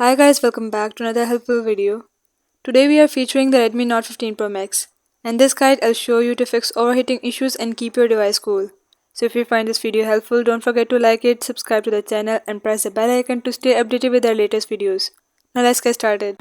Hi guys, welcome back to another helpful video. Today we are featuring the Redmi Note 15 Pro Max. And this guide I'll show you to fix overheating issues and keep your device cool. So if you find this video helpful, don't forget to like it, subscribe to the channel and press the bell icon to stay updated with our latest videos. Now let's get started.